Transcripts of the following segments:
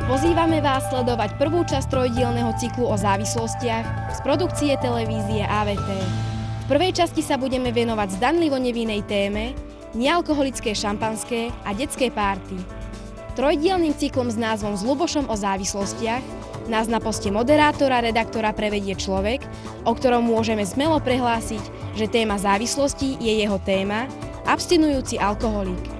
Pozývame vás sledovať prvú časť trojdielneho cyklu o závislostiach z produkcie televízie AVT. V prvej časti sa budeme venovať zdanlivo nevinnej téme nealkoholické šampanské a detské párty. Trojdielnym cyklom s názvom S Ľubošom o závislostiach nás na poste moderátora, redaktora prevedie človek, o ktorom môžeme smelo prehlásiť, že téma závislosti je jeho téma, abstinujúci alkoholík.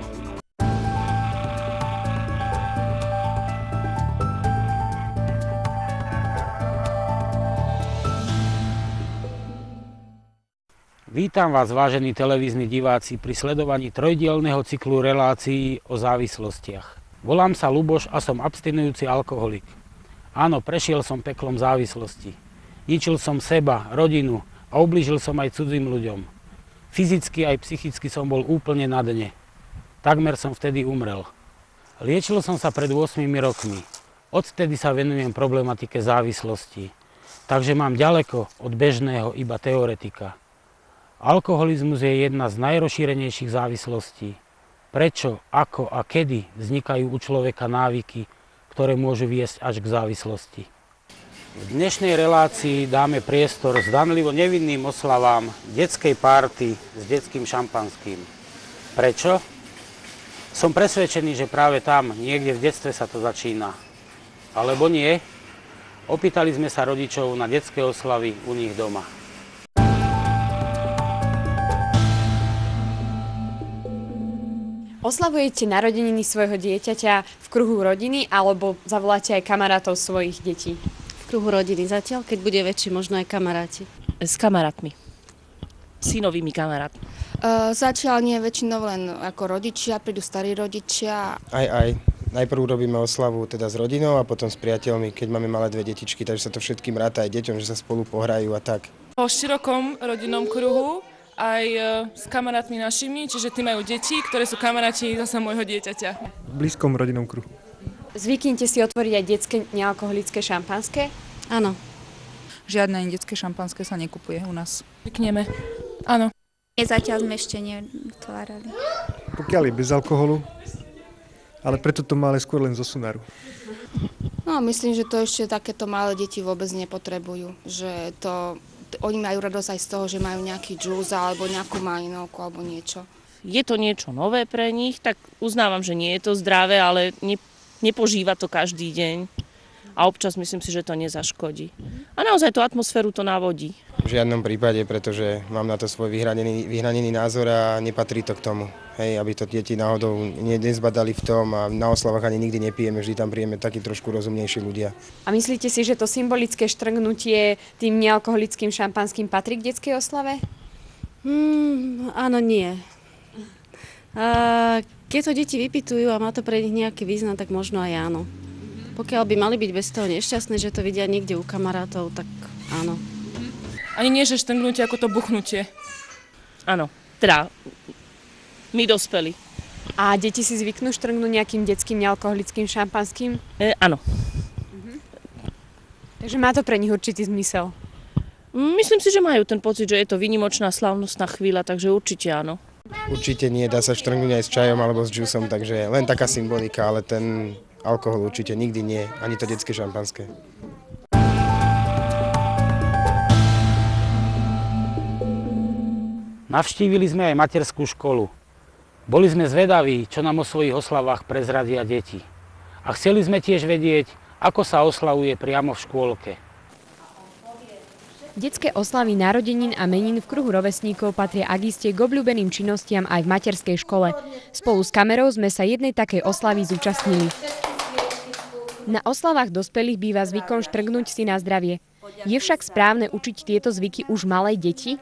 Vítam vás, vážení televízni diváci, pri sledovaní trojdielneho cyklu relácií o závislostiach. Volám sa Ľuboš a som abstinujúci alkoholik. Áno, prešiel som peklom závislosti. Ničil som seba, rodinu a ublížil som aj cudzým ľuďom. Fyzicky aj psychicky som bol úplne na dne. Takmer som vtedy umrel. Liečil som sa pred 8 rokmi. Odtedy sa venujem problematike závislosti. Takže mám ďaleko od bežného iba teoretika. Alkoholizmus je jedna z najrozšírenejších závislostí. Prečo, ako a kedy vznikajú u človeka návyky, ktoré môžu viesť až k závislosti? V dnešnej relácii dáme priestor zdanlivo nevinným oslavám detskej párty s detským šampanským. Prečo? Som presvedčený, že práve tam, niekde v detstve sa to začína. Alebo nie? Opýtali sme sa rodičov na detské oslavy u nich doma. Oslavujete narodeniny svojho dieťaťa v kruhu rodiny alebo zavoláte aj kamarátov svojich detí? V kruhu rodiny zatiaľ, keď bude väčší, možno aj kamaráti. S kamarátmi. Synovými kamarátmi. Zatiaľ nie, väčšinou len ako rodičia, prídu starí rodičia. Aj. Najprv robíme oslavu teda s rodinou a potom s priateľmi, keď máme malé dve detičky, takže sa to všetkým ráta aj deťom, že sa spolu pohrajú a tak. Po širokom rodinnom kruhu aj s kamarátmi našimi, čiže tí majú deti, ktoré sú kamaráti zasa môjho dieťaťa. V blízkom rodinnom kruhu. Zvyknite si otvoriť aj detské nealkoholické šampanské? Áno. Žiadne detské šampanské sa nekupuje u nás. Zvykneme, áno. Zatiaľ sme ešte netvárali. Pokiaľ je bez alkoholu, ale preto to malé skôr len zo sunaru. No, myslím, že to ešte takéto malé deti vôbec nepotrebujú. Že to oni majú radosť aj z toho, že majú nejaký džús alebo nejakú malinovku alebo niečo. Je to niečo nové pre nich, tak uznávam, že nie je to zdravé, ale nepožíva to každý deň. A občas myslím si, že to nezaškodí. A naozaj tú atmosféru to navodí. V žiadnom prípade, pretože mám na to svoj vyhranený názor a nepatrí to k tomu. Hej, aby to deti náhodou nezbadali v tom a na oslavách ani nikdy nepijeme, vždy tam príjeme takí trošku rozumnejší ľudia. A myslíte si, že to symbolické štrngnutie tým nealkoholickým šampanským patrí k detskej oslave? Áno, nie. Keď to deti vypitujú a má to pre nich nejaký význam, tak možno aj áno. Pokiaľ by mali byť bez toho nešťastné, že to vidia niekde u kamarátov, tak áno. Ani nie, že štrngnutie ako to buchnutie. Áno, teda my dospeli. A deti si zvyknú štrngnúť nejakým detským nealkoholickým šampanským? Áno. Takže má to pre nich určitý zmysel? Myslím si, že majú ten pocit, že je to výnimočná, slávnostná chvíľa, takže určite áno. Určite nie, dá sa štrngnúť aj s čajom alebo s džusom, takže len taká symbolika, ale ten alkohol určite nikdy nie, ani to detské šampanské. Navštívili sme aj materskú školu. Boli sme zvedaví, čo nám o svojich oslavách prezradia deti. A chceli sme tiež vedieť, ako sa oslavuje priamo v škôlke. Detské oslavy narodenín a menín v kruhu rovesníkov patria akiste k obľúbeným činnostiam aj v materskej škole. Spolu s kamerou sme sa jednej takej oslavy zúčastnili. Na oslavách dospelých býva zvykom štrngnúť si na zdravie. Je však správne učiť tieto zvyky už malej deti?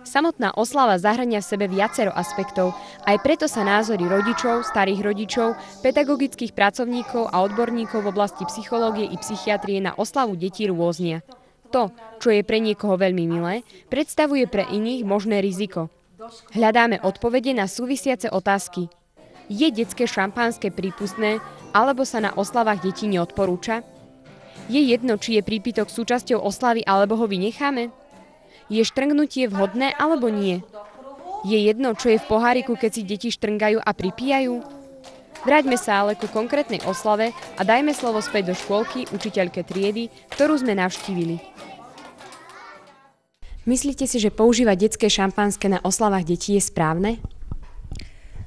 Samotná oslava zahŕňa v sebe viacero aspektov, aj preto sa názory rodičov, starých rodičov, pedagogických pracovníkov a odborníkov v oblasti psychológie i psychiatrie na oslavu detí rôznia. To, čo je pre niekoho veľmi milé, predstavuje pre iných možné riziko. Hľadáme odpovede na súvisiace otázky. Je detské šampanské prípustné, alebo sa na oslavách detí neodporúča? Je jedno, či je prípitok súčasťou oslavy, alebo ho vynecháme? Je štrngnutie vhodné alebo nie? Je jedno, čo je v poháriku, keď si deti štrngajú a pripíjajú? Vráťme sa ale ku konkrétnej oslave a dajme slovo späť do škôlky učiteľke triedy, ktorú sme navštívili. Myslíte si, že používať detské šampanské na oslavách detí je správne?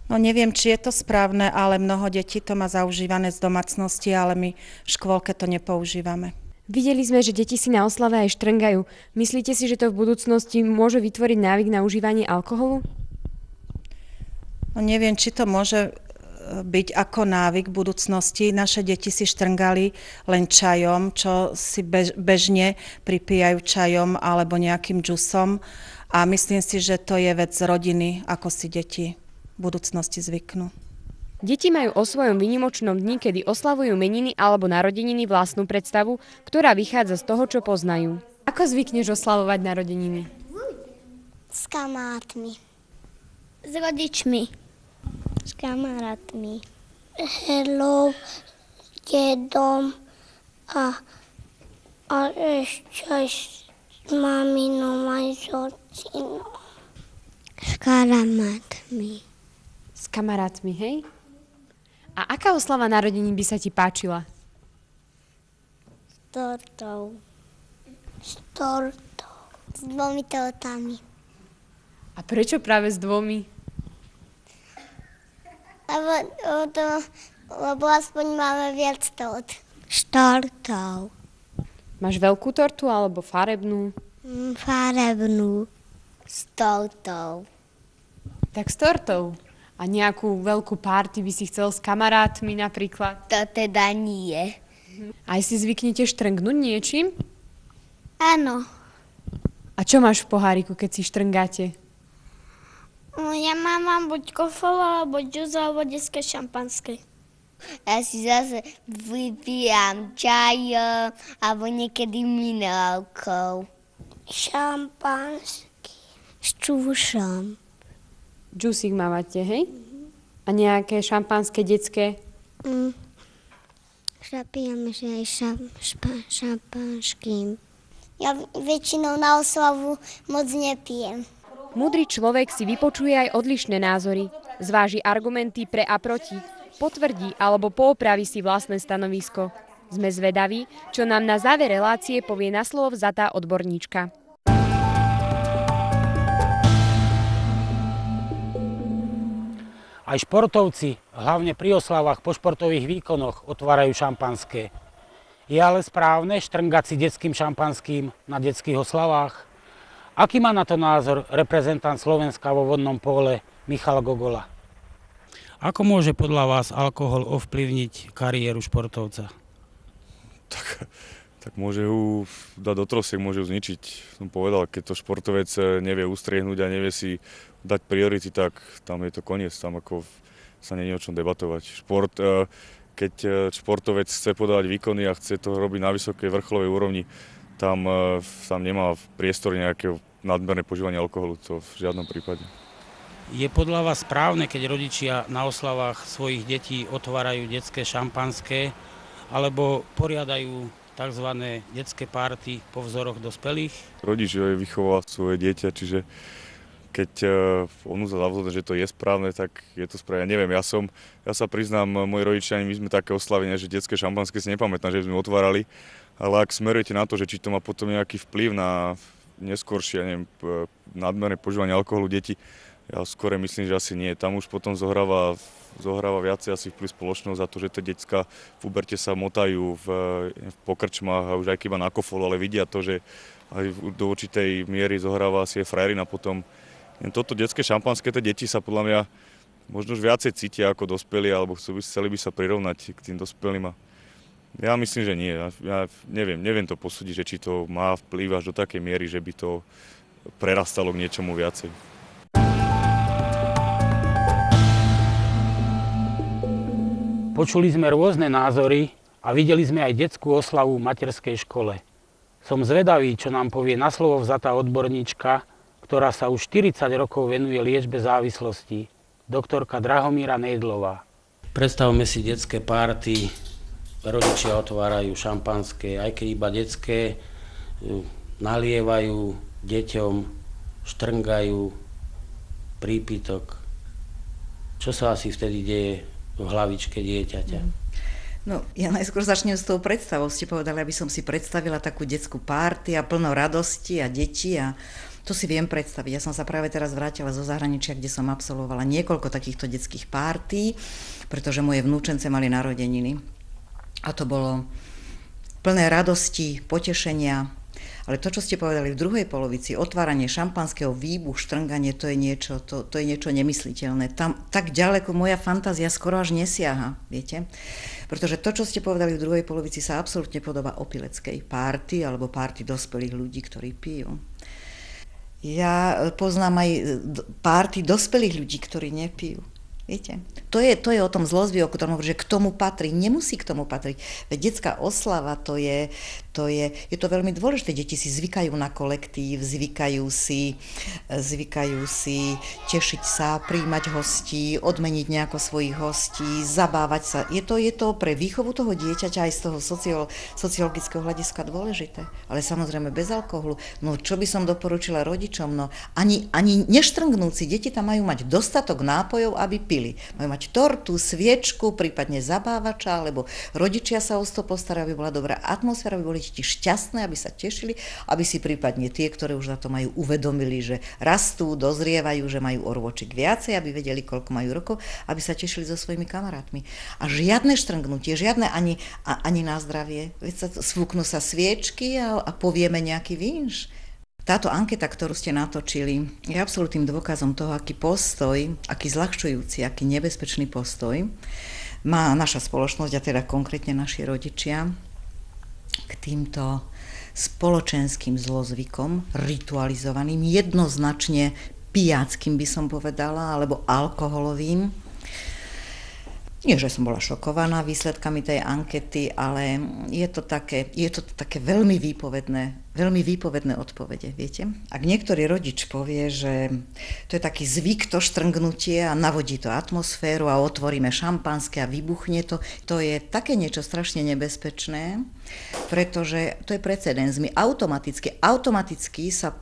No neviem, či je to správne, ale mnoho detí to má zaužívané z domácnosti, ale my v škôlke to nepoužívame. Videli sme, že deti si na oslave aj štrngajú. Myslíte si, že to v budúcnosti môže vytvoriť návyk na užívanie alkoholu? No neviem, či to môže byť ako návyk v budúcnosti. Naše deti si štrngali len čajom, čo si bežne pripíjajú čajom alebo nejakým džusom. A myslím si, že to je vec rodiny, ako si deti v budúcnosti zvyknú. Deti majú o svojom výnimočnom dni, kedy oslavujú meniny alebo narodeniny vlastnú predstavu, ktorá vychádza z toho, čo poznajú. Ako zvykneš oslavovať narodeniny? S kamarátmi. S rodičmi. S kamarátmi. Hello, dedom a ešte aj s maminou aj s ocinom. S kamarátmi. S kamarátmi, hej? A aká oslava narodenín by sa ti páčila? S tortou. S tortou. S 2 tortami. A prečo práve s 2? Lebo aspoň máme viac tort. S tortou. Máš veľkú tortu alebo farebnú? Farebnú. S tortou. Tak s tortou. A nejakú veľkú party by si chcel s kamarátmi napríklad? To teda nie. Aj si zvyknete štrngnúť niečím? Áno. A čo máš v poháriku, keď si štrngáte? Ja mám buď kofol, alebo džus, alebo detské šampanské. Ja si zase vypijam čaj, alebo niekedy minerálkou. Šampanský s džusom. Džusík mávate, hej? A nejaké šampanské detské? Zapijame si aj šampanským. Ja väčšinou na oslavu moc nepijem. Múdry človek si vypočuje aj odlišné názory, zváži argumenty pre a proti, potvrdí alebo poopraví si vlastné stanovisko. Sme zvedaví, čo nám na záver relácie povie na slovo vzatá odborníčka. Aj športovci, hlavne pri oslavách po športových výkonoch, otvárajú šampanské. Je ale správne štrngať si detským šampanským na detských oslavách? Aký má na to názor reprezentant Slovenska vo vodnom pole Michal Gogola? Ako môže podľa vás alkohol ovplyvniť kariéru športovca? Tak môže ju dať do trosiek, môže ju zničiť. Som povedal, keď to športovec nevie ustriehnúť a nevie si dať priority, tak tam je to koniec, tam ako sa nie je o čom debatovať. Keď športovec chce podávať výkony a chce to robiť na vysokej vrcholovej úrovni, tam nemá priestor nejakého nadmerné požívanie alkoholu, to v žiadnom prípade. Je podľa vás správne, keď rodičia na oslavách svojich detí otvárajú detské šampanské alebo poriadajú tzv. Detské párty po vzoroch dospelých? Rodič vychová svoje dieťa, čiže keď on sa zavzhodne, že to je správne, tak je to správne. Ja neviem, ja sa priznám, moji rodičia, my sme také oslavenia, že detské šampanské si nepamätám, že sme otvárali. Ale ak smerujete na to, že či to má potom nejaký vplyv na neskôršie, nadmerné požívanie alkoholu detí, ja skôr myslím, že asi nie. Tam už potom zohráva viacej asi vplyv spoločnosť za to, že tie decká v uberte sa motajú v pokrčmách a už aj iba na kofol, ale vidia to, že aj do určitej miery zohráva asi aj frajerina potom. Toto detské šampanské, tie deti sa podľa mňa možno už viacej cítia ako dospelí, alebo chceli by sa prirovnať k tým dospelým. Ja myslím, že nie. Ja neviem to posúdiť, že či to má vplyv až do takej miery, že by to prerastalo k niečomu viacej. Počuli sme rôzne názory a videli sme aj detskú oslavu v materskej škole. Som zvedavý, čo nám povie na slovo vzatá odborníčka, ktorá sa už 40 rokov venuje liečbe závislostí, doktorka Drahomíra Nejdlová. Predstavme si detské párty, rodičia otvárajú šampanské, aj keď iba detské, nalievajú deťom, štrngajú prípitok. Čo sa asi vtedy deje v hlavičke dieťaťa? No, ja najskôr začnem s tou predstavou. Ste povedali, aby som si predstavila takú detskú párty a plno radosti a detí a to si viem predstaviť. Ja som sa práve teraz vrátila zo zahraničia, kde som absolvovala niekoľko takýchto detských párty, pretože moje vnúčence mali narodeniny. A to bolo plné radosti, potešenia. Ale to, čo ste povedali v druhej polovici, otváranie šampanského, výbuch, štrnganie, to je niečo nemysliteľné. Tam tak ďaleko moja fantázia skoro až nesiaha, viete? Pretože to, čo ste povedali v druhej polovici, sa absolútne podobá opileckej párty alebo párty dospelých ľudí, ktorí pijú. Ja poznám aj párty dospelých ľudí, ktorí nepijú. Viete, to je o tom zlozvy, o ktorom hovorí, že k tomu patrí, nemusí k tomu patriť. Veď detská oslava, je to veľmi dôležité. Deti si zvykajú na kolektív, zvykajú si tešiť sa, prijímať hostí, odmeniť nejako svojich hostí, zabávať sa. Je to pre výchovu toho dieťaťa aj z toho sociologického hľadiska dôležité. Ale samozrejme bez alkoholu. No čo by som doporučila rodičom? No ani neštrngnúci deti tam majú mať dostatok nápojov, aby pili. Majú mať tortu, sviečku, prípadne zabávača, alebo rodičia sa o to postarajú, aby bola dobrá atmosféra, aby boli deti šťastné, aby sa tešili, aby si prípadne tie, ktoré už na to majú, uvedomili, že rastú, dozrievajú, že majú orôčik viacej, aby vedeli, koľko majú rokov, aby sa tešili so svojimi kamarátmi. A žiadne štrngnutie, žiadne ani na zdravie. Veď svúknú sa sviečky a povieme nejaký vinš. Táto anketa, ktorú ste natočili, je absolútnym dôkazom toho, aký postoj, aký zľahčujúci, aký nebezpečný postoj má naša spoločnosť, a teda konkrétne naši rodičia, k týmto spoločenským zlozvykom, ritualizovaným, jednoznačne pijackým by som povedala, alebo alkoholovým. Nie, že som bola šokovaná výsledkami tej ankety, ale je to také veľmi výpovedné odpovede, viete? Ak niektorý rodič povie, že to je taký zvyk, to štrngnutie a navodí to atmosféru a otvoríme šampanské a vybuchne to, to je také niečo strašne nebezpečné, pretože to je precedens. My automaticky sa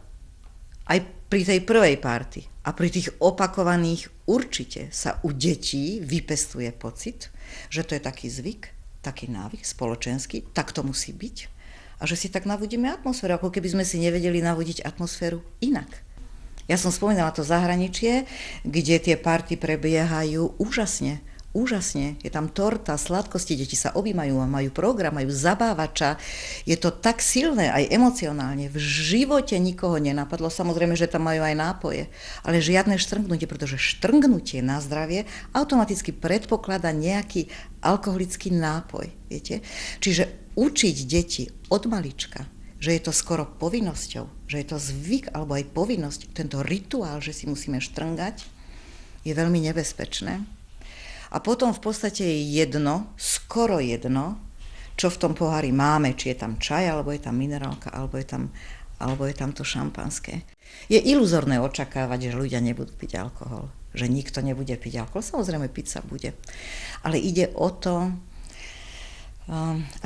aj pri tej prvej party a pri tých opakovaných určite sa u detí vypestuje pocit, že to je taký zvyk, taký návyk spoločenský, tak to musí byť a že si tak navodíme atmosféru, ako keby sme si nevedeli navodiť atmosféru inak. Ja som spomínala to zahraničie, kde tie party prebiehajú úžasne. Je tam torta, sladkosti, deti sa objímajú a majú program, majú zabávača. Je to tak silné aj emocionálne. V živote nikoho nenapadlo, samozrejme, že tam majú aj nápoje, ale žiadne štrngnutie, pretože štrngnutie na zdravie automaticky predpokladá nejaký alkoholický nápoj. Viete? Čiže učiť deti od malička, že je to skoro povinnosťou, že je to zvyk alebo aj povinnosť, tento rituál, že si musíme štrngať, je veľmi nebezpečné. A potom v podstate je skoro jedno, čo v tom pohári máme, či je tam čaj, alebo je tam minerálka, alebo je tam to šampanské. Je iluzorné očakávať, že ľudia nebudú piť alkohol, že nikto nebude piť alkohol. Samozrejme, piť sa bude. Ale ide o to,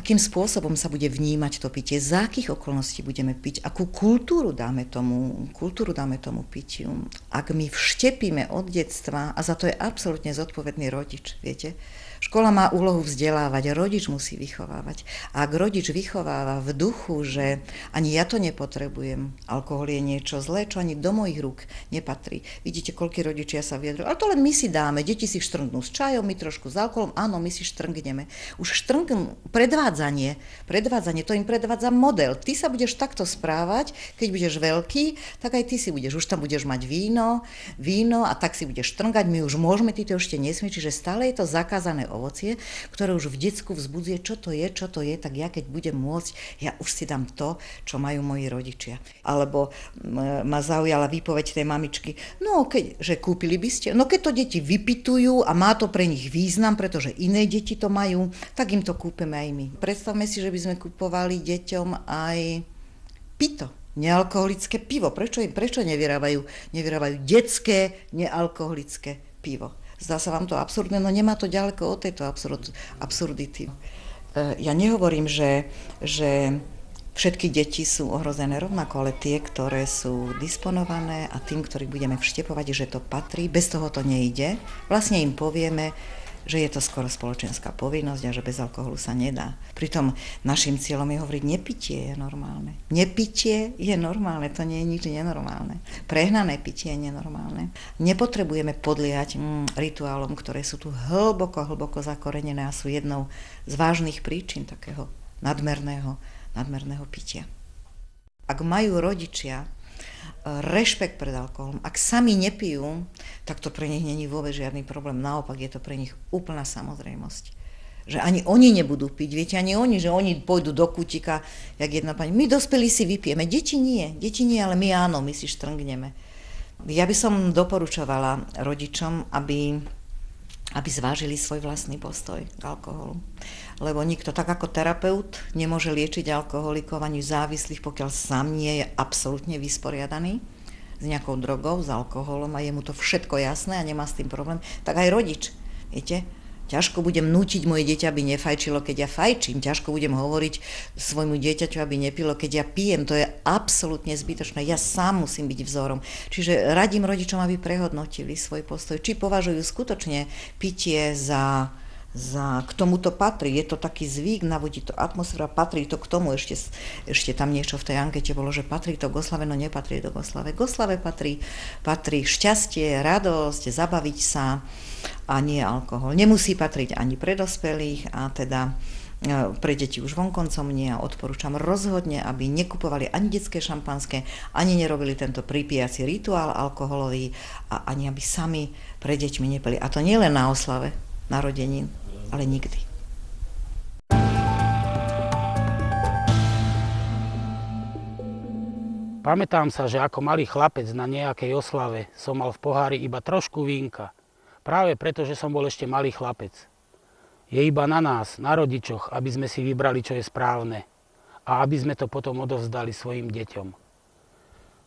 akým spôsobom sa bude vnímať to pitie, za akých okolností budeme piť, akú kultúru dáme tomu pitiu. Ak my vštepíme od detstva, a za to je absolútne zodpovedný rodič, viete, škola má úlohu vzdelávať, rodič musí vychovávať. A ak rodič vychováva v duchu, že ani ja to nepotrebujem, alkohol je niečo zlé, čo ani do mojich rúk nepatrí. Vidíte, koľkí rodičia sa vyjadrujú, ale to len my si dáme, deti si štrngnú s čajom, my trošku s alkoholom, áno, my si štrngneme. Už predvádzanie, to im predvádza model. Ty sa budeš takto správať, keď budeš veľký, tak aj ty si budeš. Už tam budeš mať víno a tak si budeš štrngať, my už môžeme, ty to ešte nesmie, čiže stále je to zakázané ovocie, ktoré už v decku vzbudzuje, čo to je, tak ja keď budem môcť, ja už si dám to, čo majú moji rodičia. Alebo ma zaujala výpoveď tej mamičky, že kúpili by ste, keď to deti vypitujú a má to pre nich význam, pretože iné deti to majú, tak im to kúpeme aj my. Predstavme si, že by sme kupovali deťom aj pito, nealkoholické pivo. Prečo nevyrábajú detské nealkoholické pivo? Zdá sa vám to absurdné, no nemá to ďaleko od tejto absurdity. Ja nehovorím, že všetky deti sú ohrozené rovnako, ale tie, ktoré sú disponované a tým, ktorých budeme vštepovať, že to patrí, bez toho to nejde. Vlastne im povieme, že je to skoro spoločenská povinnosť a že bez alkoholu sa nedá. Pritom našim cieľom je hovoriť, nepitie je normálne. Nepitie je normálne, to nie je nič nenormálne. Prehnané pitie je nenormálne. Nepotrebujeme podliehať rituálom, ktoré sú tu hlboko zakorenené a sú jednou z vážnych príčin takého nadmerného pitia. Ak majú rodičia rešpekt pred alkoholom, ak sami nepijú, tak to pre nich není vôbec žiadny problém. Naopak je to pre nich úplná samozrejmosť. Že ani oni nebudú piť, viete, ani oni, že oni pôjdu do kútika, jak jedna pani. My dospelí si vypijeme, deti nie, ale my áno, my si štrngneme. Ja by som doporučovala rodičom, aby zvážili svoj vlastný postoj k alkoholu. Lebo nikto, tak ako terapeut, nemôže liečiť alkoholikov ani závislých, pokiaľ sám nie je absolútne vysporiadaný s nejakou drogou, s alkoholom a je mu to všetko jasné a nemá s tým problém, tak aj rodič, viete, ťažko budem nútiť moje dieťa, aby nefajčilo, keď ja fajčím, ťažko budem hovoriť svojmu dieťaťu, aby nepilo, keď ja pijem, to je absolútne zbytočné, ja sám musím byť vzorom. Čiže radím rodičom, aby prehodnotili svoj postoj, či považujú skutočne pitie k tomuto patrí, je to taký zvyk, navodí to atmosféra, patrí to k tomu, ešte tam niečo v tej ankete bolo, že patrí to k oslave, no nepatrí to k oslave. K oslave patrí šťastie, radosť, zabaviť sa a nie alkohol. Nemusí patriť ani pre dospelých a teda pre deti už vonkoncom nie a odporúčam rozhodne, aby nekupovali ani detské šampanské, ani nerobili tento pripíjací rituál alkoholový a ani aby sami pre deťmi nepili. A to nie len na oslave narodenín, ale nikdy. Pamätám sa, že ako malý chlapec na nejakej oslave som mal v pohári iba trošku vínka. Práve preto, že som bol ešte malý chlapec. Je iba na nás, na rodičoch, aby sme si vybrali, čo je správne a aby sme to potom odovzdali svojim deťom.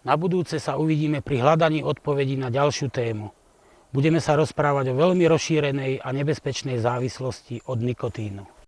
Na budúce sa uvidíme pri hľadaní odpovedí na ďalšiu tému. Budeme sa rozprávať o veľmi rozšírenej a nebezpečnej závislosti od nikotínu.